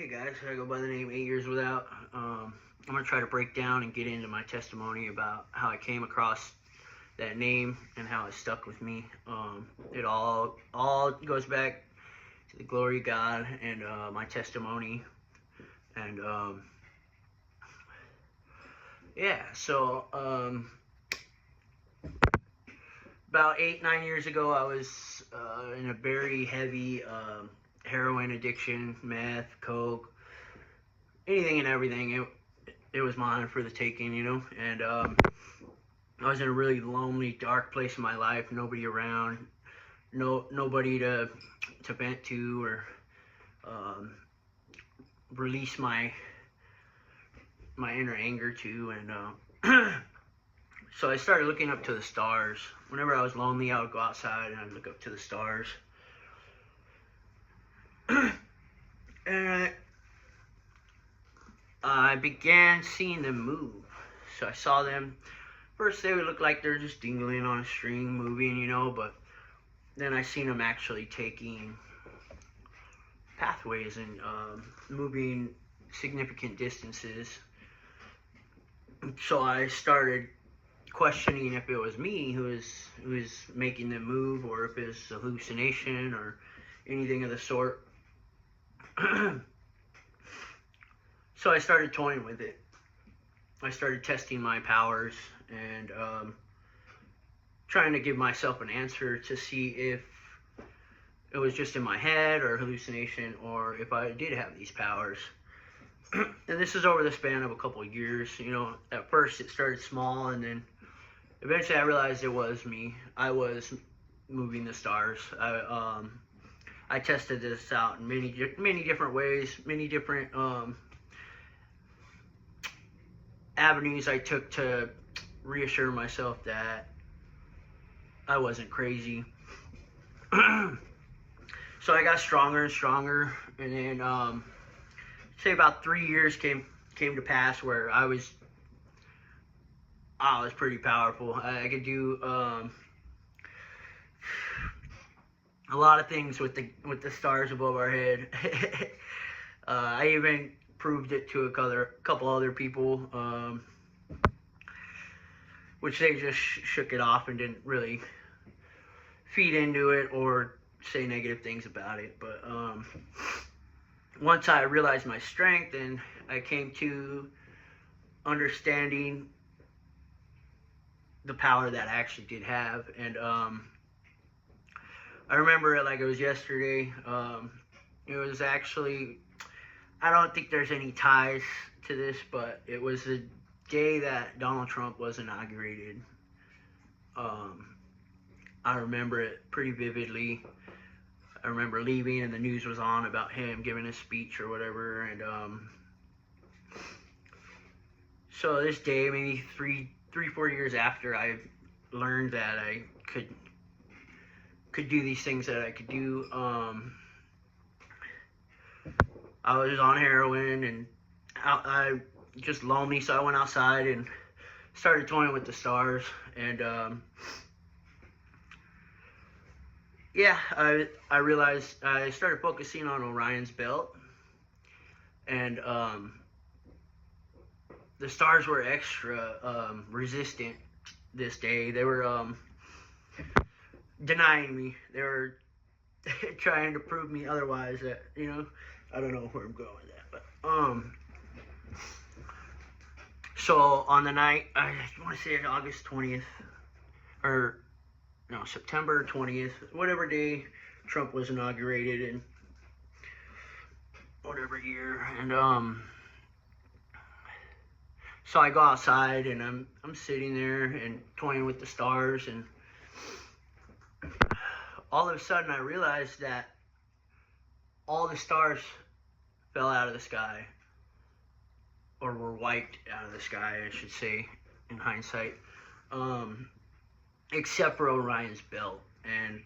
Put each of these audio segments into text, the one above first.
Hey guys, I go by the name 8 Years Without. I'm gonna try to break down and get into my testimony about how I came across that name and how it stuck with me. It all goes back to the glory of God and my testimony. And yeah, so about 8, 9 years ago, I was in a very heavy heroin addiction, meth, coke, anything and everything. It was mine for the taking, And I was in a really lonely, dark place in my life. Nobody around, nobody to vent to or release my inner anger to, and so I started looking up to the stars. Whenever I was lonely, I would go outside and I'd look up to the stars. And I began seeing them move. So I saw them. First, they would look like they're just dingling on a string, moving, but then I seen them actually taking pathways and moving significant distances. So I started questioning if it was me who was making them move, or if it's a hallucination or anything of the sort. So I started toying with it. I started testing my powers and trying to give myself an answer to see if it was just in my head or hallucination, or if I did have these powers. And this is over the span of a couple of years. At first it started small, and then eventually I realized it was me. I was moving the stars. I tested this out in many different ways, many different avenues I took to reassure myself that I wasn't crazy. So I got stronger and stronger, and then say about 3 years came to pass where I was pretty powerful. I could do a lot of things with the stars above our head. I even proved it to a couple other people, which they just shook it off and didn't really feed into it or say negative things about it. But once I realized my strength, and I came to understanding the power that I actually did have, and I remember it like it was yesterday. It was actually, I don't think there's any ties to this, but it was the day that Donald Trump was inaugurated. I remember it pretty vividly. I remember leaving and the news was on about him giving a speech or whatever, and so this day, maybe 4 years after I learned that I could do these things that I could do, I was on heroin and I just lonely, so I went outside and started toying with the stars, and yeah, I realized I started focusing on Orion's belt, and the stars were extra resistant this day. They were denying me. They were trying to prove me otherwise. That I don't know where I'm going with that, but so on the night, I want to say August 20th, or no, September 20th, whatever day Trump was inaugurated in whatever year, and so I go outside and I'm sitting there and toying with the stars, and all of a sudden I realized that all the stars fell out of the sky, or were wiped out of the sky, I should say, in hindsight, except for Orion's belt. And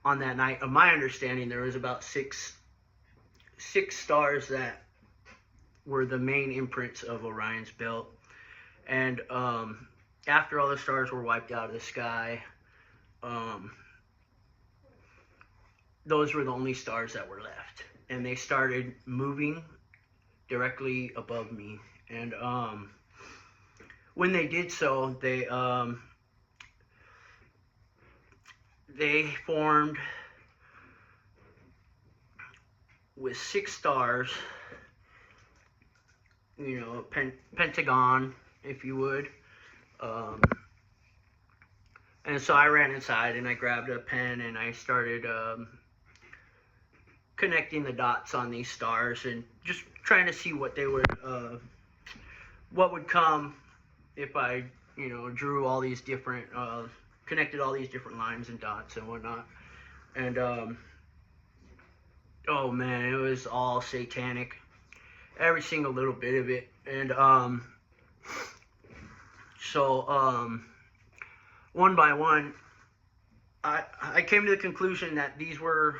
on that night, of my understanding, there was about six stars that were the main imprints of Orion's belt. And after all the stars were wiped out of the sky, those were the only stars that were left. and they started moving directly above me. And when they did so, they formed with 6 stars, you know, pentagon, if you would. And so I ran inside and I grabbed a pen and I started connecting the dots on these stars and just trying to see what would come if I, you know, drew all these different, connected all these different lines and dots and whatnot. And oh man, it was all satanic, every single little bit of it. And one by one, I came to the conclusion that these were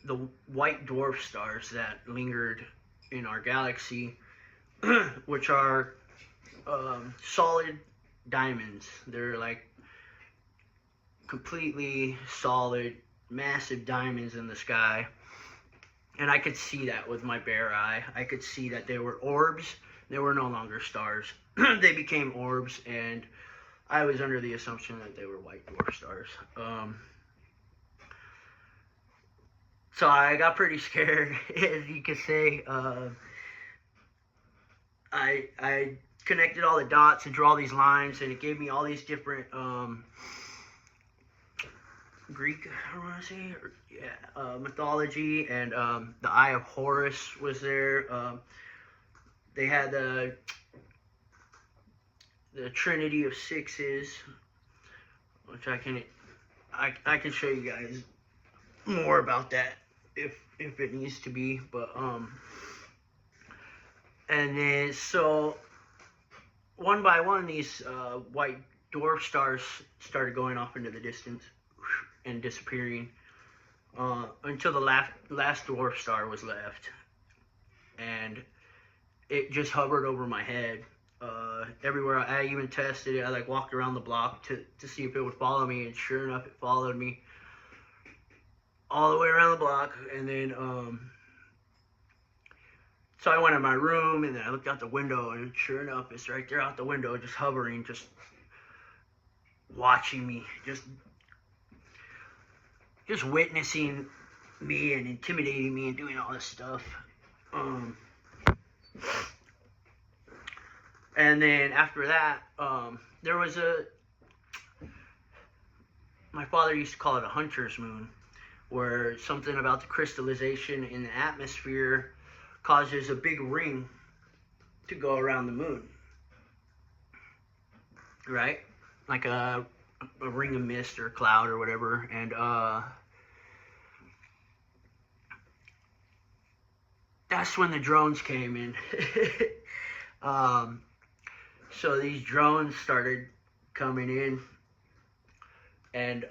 the white dwarf stars that lingered in our galaxy, which are solid diamonds. They're like completely solid, massive diamonds in the sky. And I could see that with my bare eye. I could see that they were orbs. They were no longer stars. They became orbs, and I was under the assumption that they were white dwarf stars. So I got pretty scared, as you could say. I connected all the dots and drew all these lines, and it gave me all these different Greek, I don't want to say, mythology, and the Eye of Horus was there. They had the Trinity of Sixes, which I can show you guys more about that if it needs to be. But and then so one by one, these white dwarf stars started going off into the distance and disappearing until the last dwarf star was left, and it just hovered over my head. Everywhere I even tested it, I like walked around the block to see if it would follow me, and sure enough, it followed me all the way around the block. And then so I went in my room, and then I looked out the window, and sure enough, it's right there out the window, just hovering, just watching me, just witnessing me and intimidating me and doing all this stuff. And then after that, there was my father used to call it a hunter's moon, where something about the crystallization in the atmosphere causes a big ring to go around the moon, right? Like a ring of mist or cloud or whatever. And that's when the drones came in. So these drones started coming in, and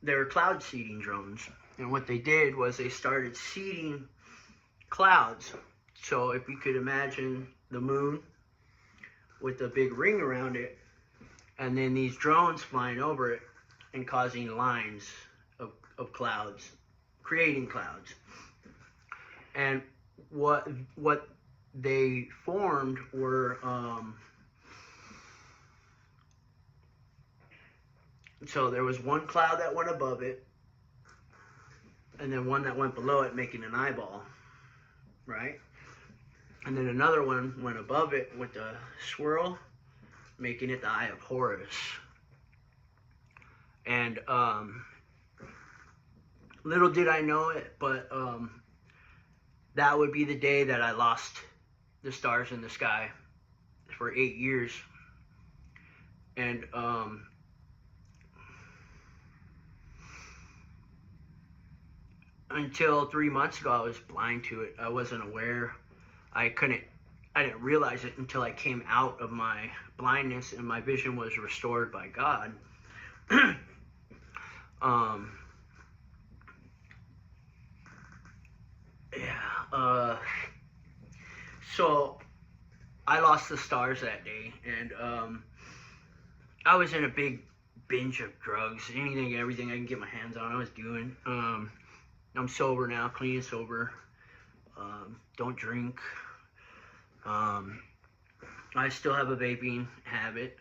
they were cloud seeding drones. And what they did was they started seeding clouds. So if you could imagine the moon with a big ring around it, and then these drones flying over it and causing lines of clouds, creating clouds. And what they formed were so there was one cloud that went above it, and then one that went below it, making an eyeball, right? And then another one went above it with a swirl, making it the Eye of Horus. And little did I know it, but that would be the day that I lost the stars in the sky for 8 years. And until 3 months ago, I was blind to it. I wasn't aware. I didn't realize it until I came out of my blindness and my vision was restored by God. So I lost the stars that day, and I was in a big binge of drugs. Everything I can get my hands on, I was doing. I'm sober now, clean and sober. Don't drink. I still have a vaping habit,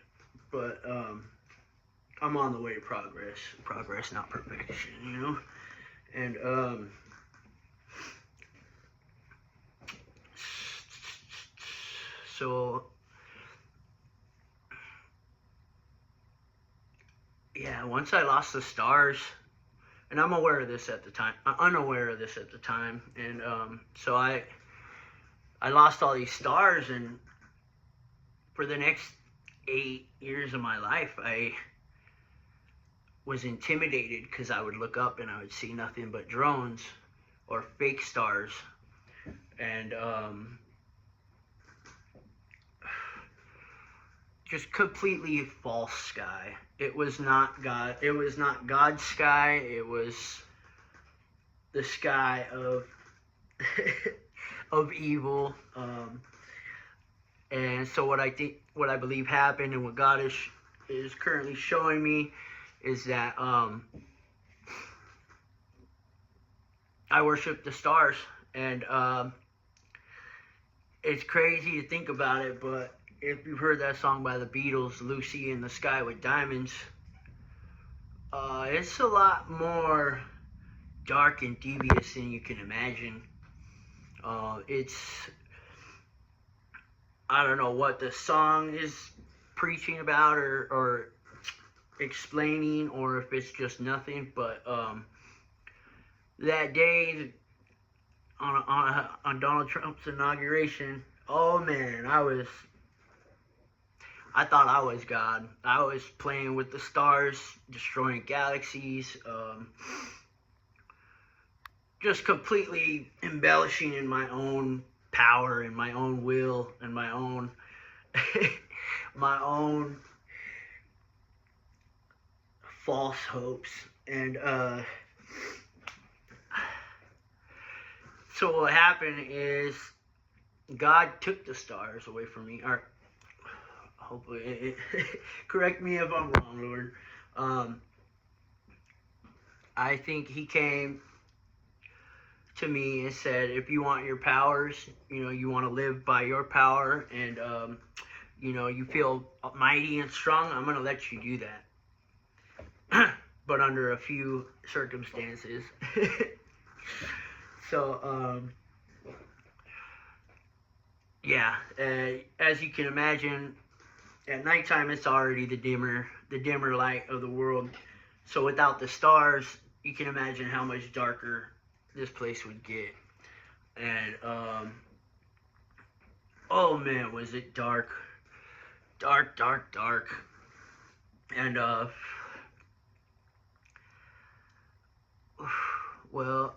but I'm on the way to progress. Progress, not perfection, you know? And so yeah, once I lost the stars, and I'm aware of this at the time. I'm unaware of this at the time, and so I lost all these stars, and for the next 8 years of my life, I was intimidated because I would look up and I would see nothing but drones or fake stars, and just completely false sky. It was not God. It was not God's sky. It was the sky of of evil. And so what I believe happened, and what God is currently showing me, is that I worship the stars, and it's crazy to think about it, but if you've heard that song by the Beatles, Lucy in the Sky with Diamonds, it's a lot more dark and devious than you can imagine. I don't know what the song is preaching about or explaining, or if it's just nothing, but that day on Donald Trump's inauguration, oh man, I thought I was God. I was playing with the stars, destroying galaxies, just completely embellishing in my own power and my own will and my own my own false hopes. And so what happened is God took the stars away from me. Or hopefully, correct me if I'm wrong, Lord. I think He came to me and said, if you want your powers, you want to live by your power, and you feel mighty and strong, I'm going to let you do that. But under a few circumstances. So, yeah, as you can imagine, at nighttime it's already the dimmer light of the world. So without the stars, you can imagine how much darker this place would get. And oh man, was it dark. And well,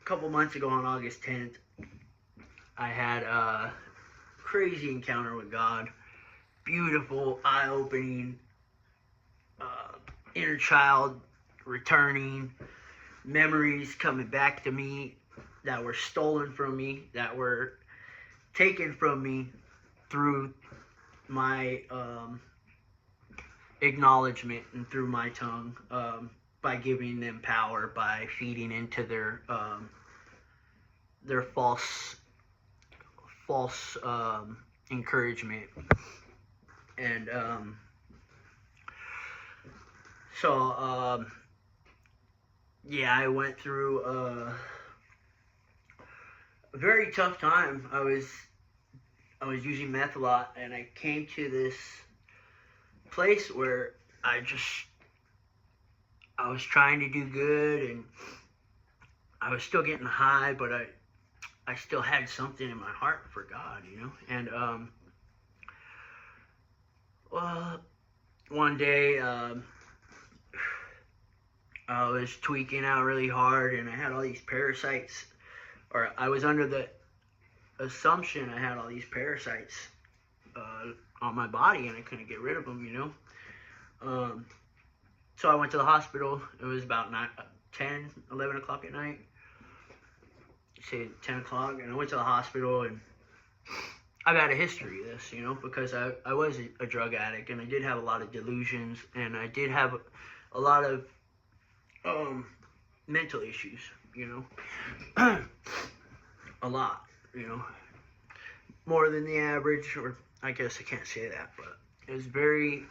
a couple months ago on August 10th, I had a crazy encounter with God. Beautiful, eye-opening, inner child returning, memories coming back to me that were stolen from me, that were taken from me through my acknowledgement and through my tongue, by giving them power, by feeding into their false encouragement. And so yeah, I went through a very tough time. I was using meth a lot, and I came to this place where I was trying to do good, and I was still getting high, but I still had something in my heart for God, And well, one day I was tweaking out really hard, and I had all these parasites, or I was under the assumption I had all these parasites on my body, and I couldn't get rid of them, So I went to the hospital. It was about 11 o'clock at night. Say 10 o'clock, and I went to the hospital, and I've had a history of this, because I was a drug addict, and I did have a lot of delusions, and I did have a lot of mental issues, a lot, more than the average, or I guess I can't say that, but it was very,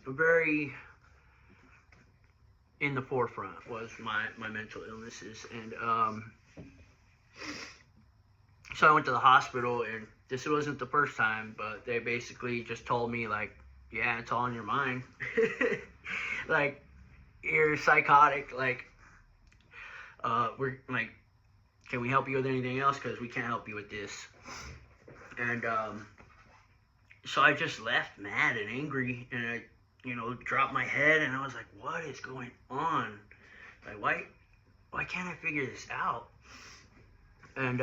very in the forefront was my mental illnesses. And so I went to the hospital, and this wasn't the first time, but they basically just told me, like, yeah, it's all in your mind. Like, you're psychotic. Like, we're like, can we help you with anything else? Because we can't help you with this. And so I just left mad and angry, and I, dropped my head, and I was like, what is going on? Like, why can't I figure this out? And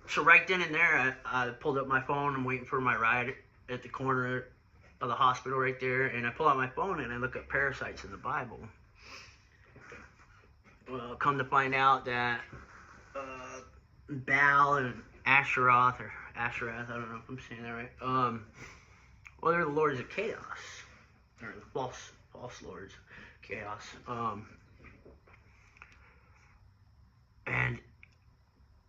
so right then and there, I pulled up my phone. I'm waiting for my ride at the corner of the hospital right there, and I pull out my phone and I look up parasites in the Bible. Well, come to find out that Baal and Asheroth, I don't know if I'm saying that right. Well, they're the lords of chaos, or the false lords of chaos. And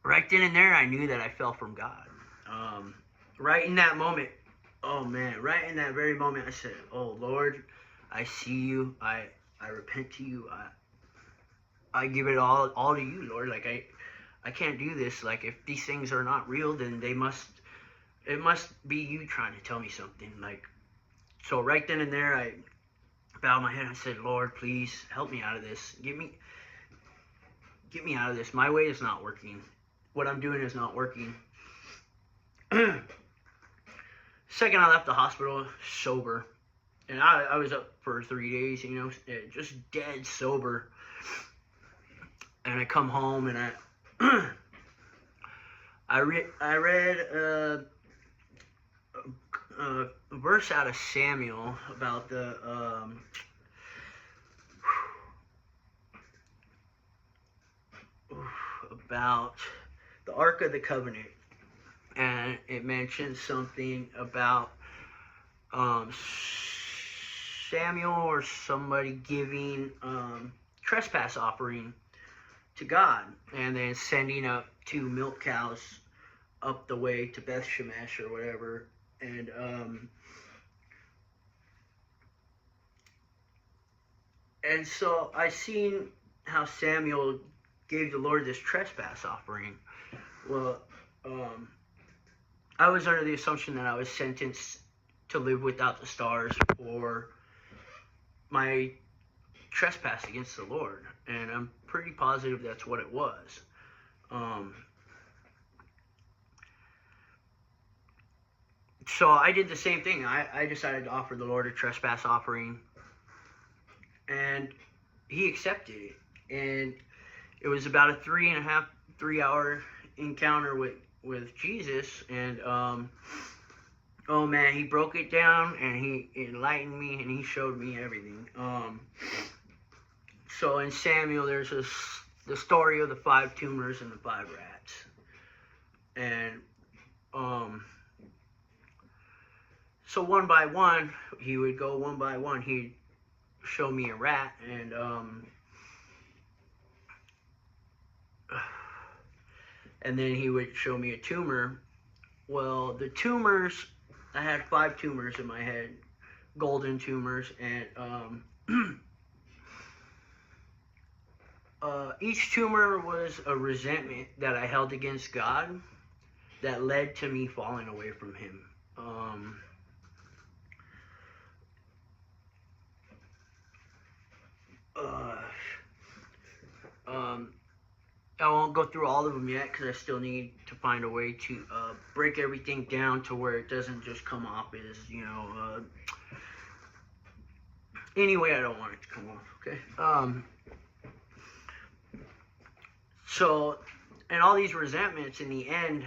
right then and there, I knew that I fell from God. Right in that moment, oh man, right in that very moment, I said, "Oh Lord, I see you. I repent to you. I give it all to you, Lord. Like I can't do this. Like if these things are not real, then it must be you trying to tell me something." Like, so right then and there, I bowed my head and I said, "Lord, please help me out of this. Get me out of this. My way is not working. What I'm doing is not working." Second, I left the hospital sober, and I was up for 3 days, just dead sober. And I come home and I read a verse out of Samuel about about the Ark of the Covenant, and it mentions something about Samuel or somebody giving trespass offering to God, and then sending up 2 milk cows up the way to Beth Shemesh or whatever, and so I seen how Samuel gave the Lord this trespass offering. Well, I was under the assumption that I was sentenced to live without the stars for my trespass against the Lord, and I'm pretty positive that's what it was. So I did the same thing. I decided to offer the Lord a trespass offering, and he accepted it. And it was about a 3 hour encounter with Jesus, and oh man, he broke it down, and he enlightened me, and he showed me everything. So in Samuel, there's the story of the 5 tumors and the 5 rats, and so one by one, he would go one by one. He'd show me a rat, and then he would show me a tumor. Well, the tumors, I had 5 tumors in my head, golden tumors, and each tumor was a resentment that I held against God that led to me falling away from him. I won't go through all of them yet because I still need to find a way to break everything down to where it doesn't just come off as, anyway I don't want it to come off, okay? So, and all these resentments, in the end,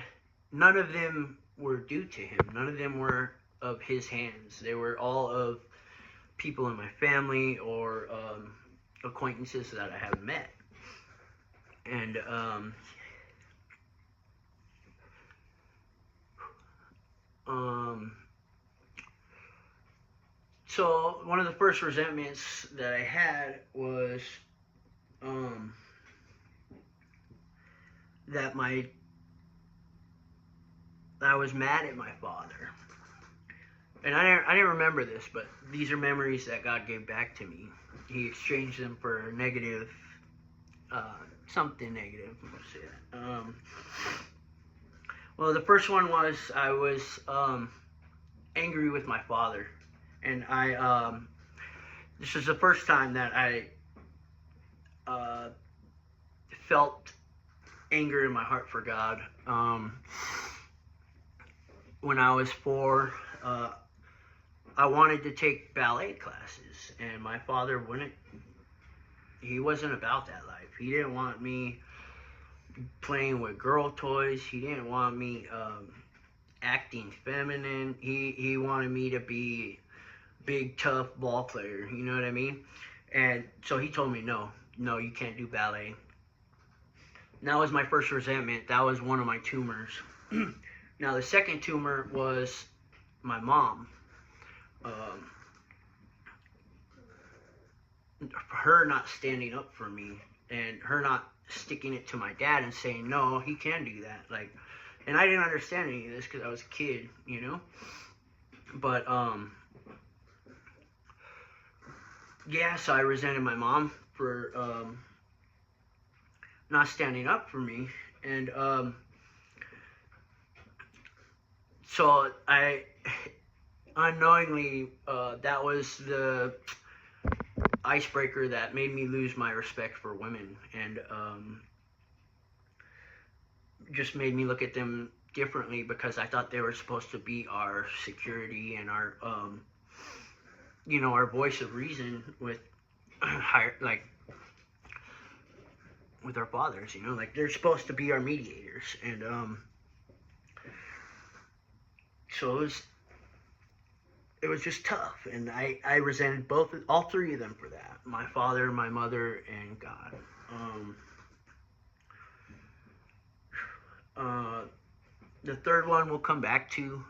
none of them were due to him. None of them were of his hands. They were all of people in my family or acquaintances that I have met. And So one of the first resentments that I had was um, that I was mad at my father, and I didn't remember this, but these are memories that God gave back to me. He exchanged them for negative, something negative. Let's say that. Well, the first one was I was angry with my father, and this was the first time that I felt anger in my heart for God. When I was 4, I wanted to take ballet classes, and my father wouldn't. He wasn't about that life. He didn't want me playing with girl toys. He didn't want me acting feminine. He wanted me to be big, tough ball player. You know what I mean? And so he told me, no, you can't do ballet. And that was my first resentment. That was one of my tumors. Now, the second tumor was my mom. Her not standing up for me, and her not sticking it to my dad and saying, no, he can do that. Like, and I didn't understand any of this because I was a kid, you know? But, yeah, so I resented my mom for not standing up for me. And so I unknowingly, that was the icebreaker that made me lose my respect for women, and just made me look at them differently, because I thought they were supposed to be our security and our our voice of reason with like with our fathers, like they're supposed to be our mediators. And so it was just tough, and I resented all three of them for that: my father, my mother, and God. The third one we'll come back to,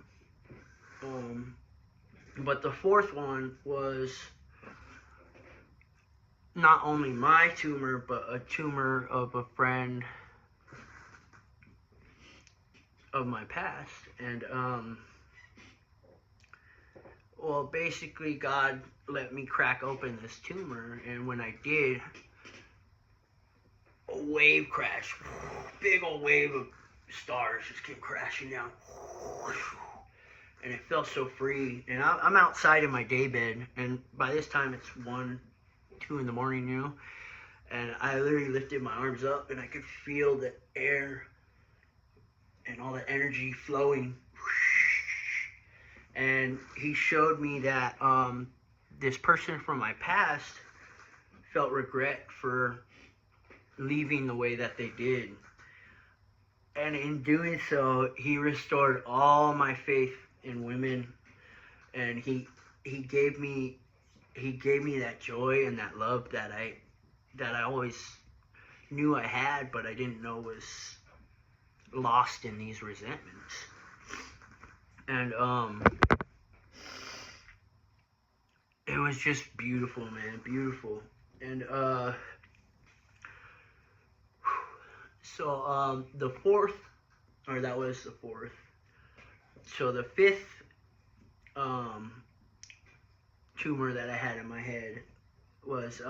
but the fourth one was not only my tumor, but a tumor of a friend of my past. And well, basically God let me crack open this tumor, and when I did, a wave crashed. Big old wave of stars just came crashing down, and it felt so free. And I'm outside in my daybed, and by this time it's 1, 2 in the morning, and I literally lifted my arms up, and I could feel the air and all the energy flowing. And he showed me that this person from my past felt regret for leaving the way that they did. And in doing so, he restored all my faith in women, and he gave me that joy and that love that I always knew I had, but I didn't know was lost in these resentments. And it was just beautiful, man, beautiful. And so the fourth, or that was the fourth. So the fifth tumor that I had in my head was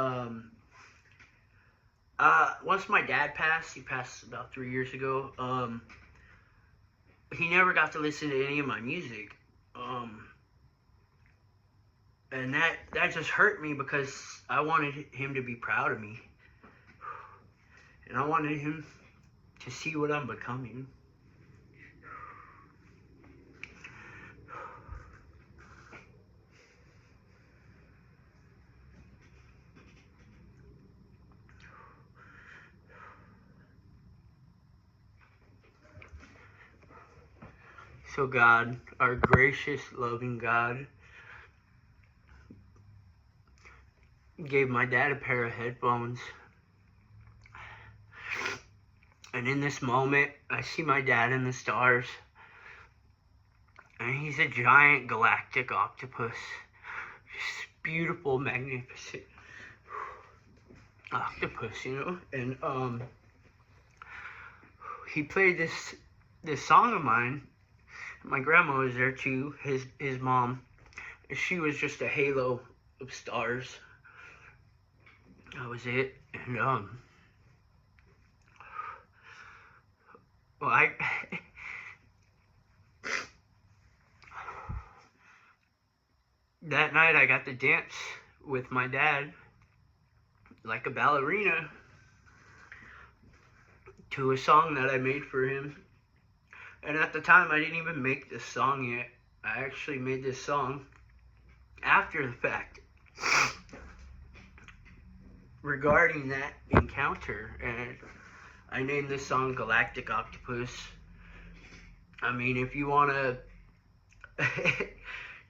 once my dad passed. He passed about 3 years ago. He never got to listen to any of my music, and that just hurt me, because I wanted him to be proud of me, and I wanted him to see what I'm becoming. So God, our gracious, loving God, gave my dad a pair of headphones. And in this moment, I see my dad in the stars. And he's a giant galactic octopus, this beautiful, magnificent octopus, you know, and he played this song of mine. My grandma was there too, his mom. She was just a halo of stars. That was it. And well, that night I got to dance with my dad like a ballerina to a song that I made for him. And at the time, I didn't even make this song yet. I actually made this song after the fact regarding that encounter. And I named this song Galactic Octopus. I mean, if you want to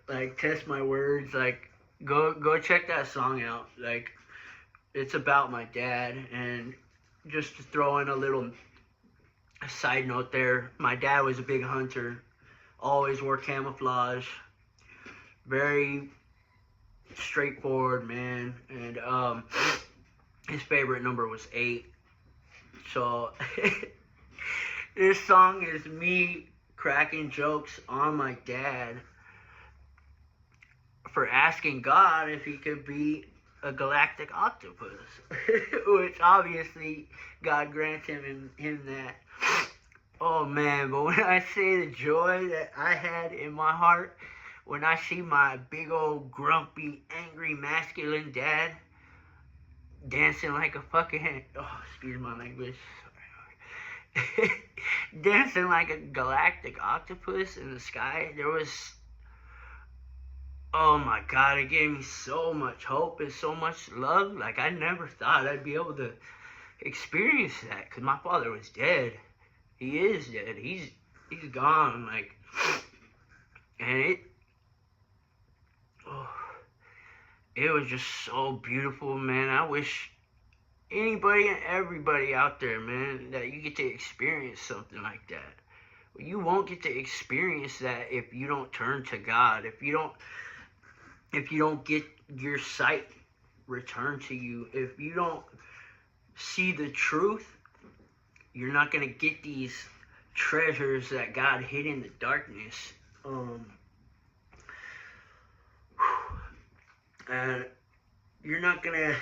like test my words, like go check that song out. Like, it's about my dad. And just to throw in a little side note there, my dad was a big hunter, always wore camouflage, very straightforward man, and his favorite number was 8. So this song is me cracking jokes on my dad for asking God if he could be a galactic octopus, which obviously God grants him that. Oh man, but when I say the joy that I had in my heart when I see my big old grumpy, angry, masculine dad dancing like a fucking, oh, excuse my language, dancing like a galactic octopus in the sky, there was, oh my God, it gave me so much hope and so much love. Like, I never thought I'd be able to experience that, because my father was dead. He is dead. He's gone. Like, and it was just so beautiful, man. I wish anybody and everybody out there, man, that you get to experience something like that. Well, you won't get to experience that if you don't turn to God. If you don't get your sight returned to you. If you don't see the truth, you're not going to get these treasures that God hid in the darkness. And you're not gonna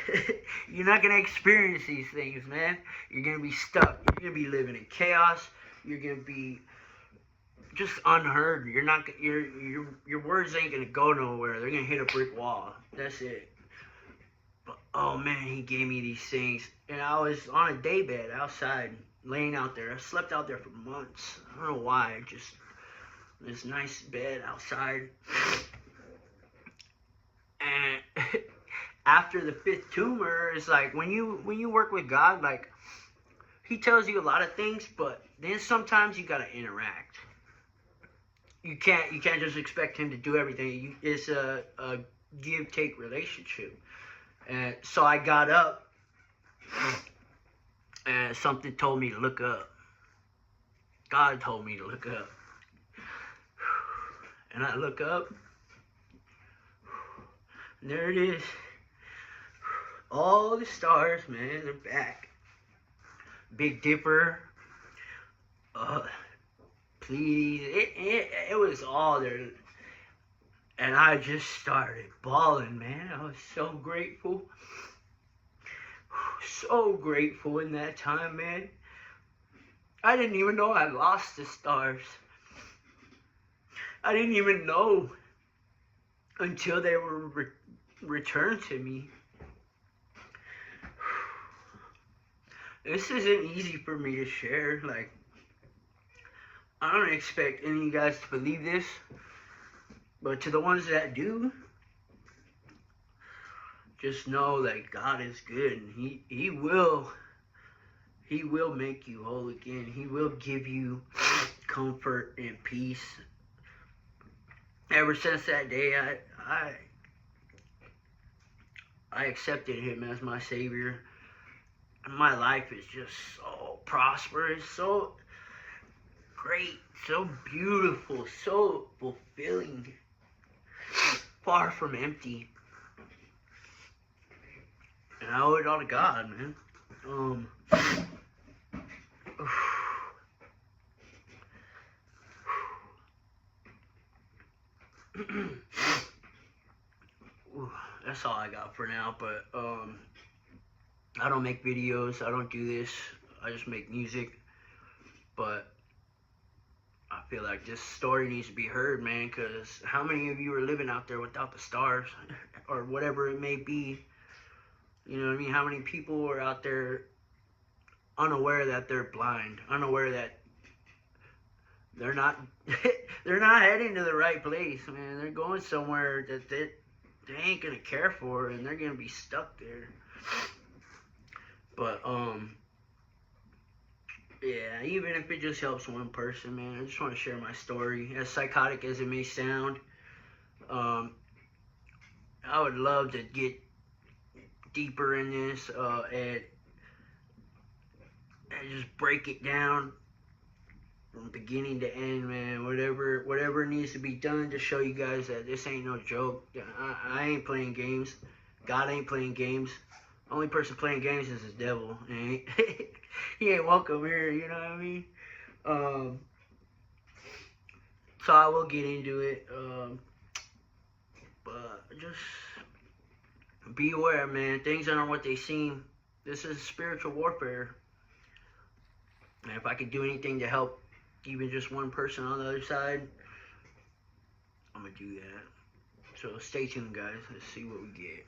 experience these things, man. You're gonna be stuck. You're gonna be living in chaos. You're gonna be just unheard. Your words ain't gonna go nowhere. They're gonna hit a brick wall. That's it. But oh man, he gave me these things, and I was on a daybed outside, laying out there. I slept out there for months. I don't know why. Just this nice bed outside. And after the 5th tumor, it's like when you work with God, like, he tells you a lot of things, but then sometimes you gotta interact. You can't just expect him to do everything. It's a give-take relationship. And so I got up, and something told me to look up. God told me to look up. And I look up, and there it is. All the stars, man, they're back. Big Dipper, Pleiades, it was all there. And I just started bawling, man. I was so grateful. So grateful in that time, man. I didn't even know I lost the stars. I didn't even know until they were returned to me. This isn't easy for me to share. Like, I don't expect any of you guys to believe this, but to the ones that do, just know that God is good, and He will make you whole again. He will give you comfort and peace. Ever since that day, I accepted Him as my Savior. My life is just so prosperous, so great, so beautiful, so fulfilling, far from empty. And I owe it all to God, man. That's all I got for now, but I don't make videos, I don't do this, I just make music, but I feel like this story needs to be heard, man, because how many of you are living out there without the stars, or whatever it may be, you know what I mean? How many people are out there unaware that they're blind, unaware that they're not they're not heading to the right place, man. They're going somewhere that they ain't gonna care for, and they're gonna be stuck there. But yeah, even if it just helps one person, man, I just want to share my story. As psychotic as it may sound, I would love to get deeper in this and just break it down from beginning to end, man. Whatever needs to be done to show you guys that this ain't no joke. I ain't playing games. God ain't playing games. Only person playing games is the devil. And he ain't welcome here, you know what I mean? So I will get into it. But just be aware, man. Things aren't what they seem. This is spiritual warfare. And if I could do anything to help even just one person on the other side, I'm going to do that. So stay tuned, guys. Let's see what we get.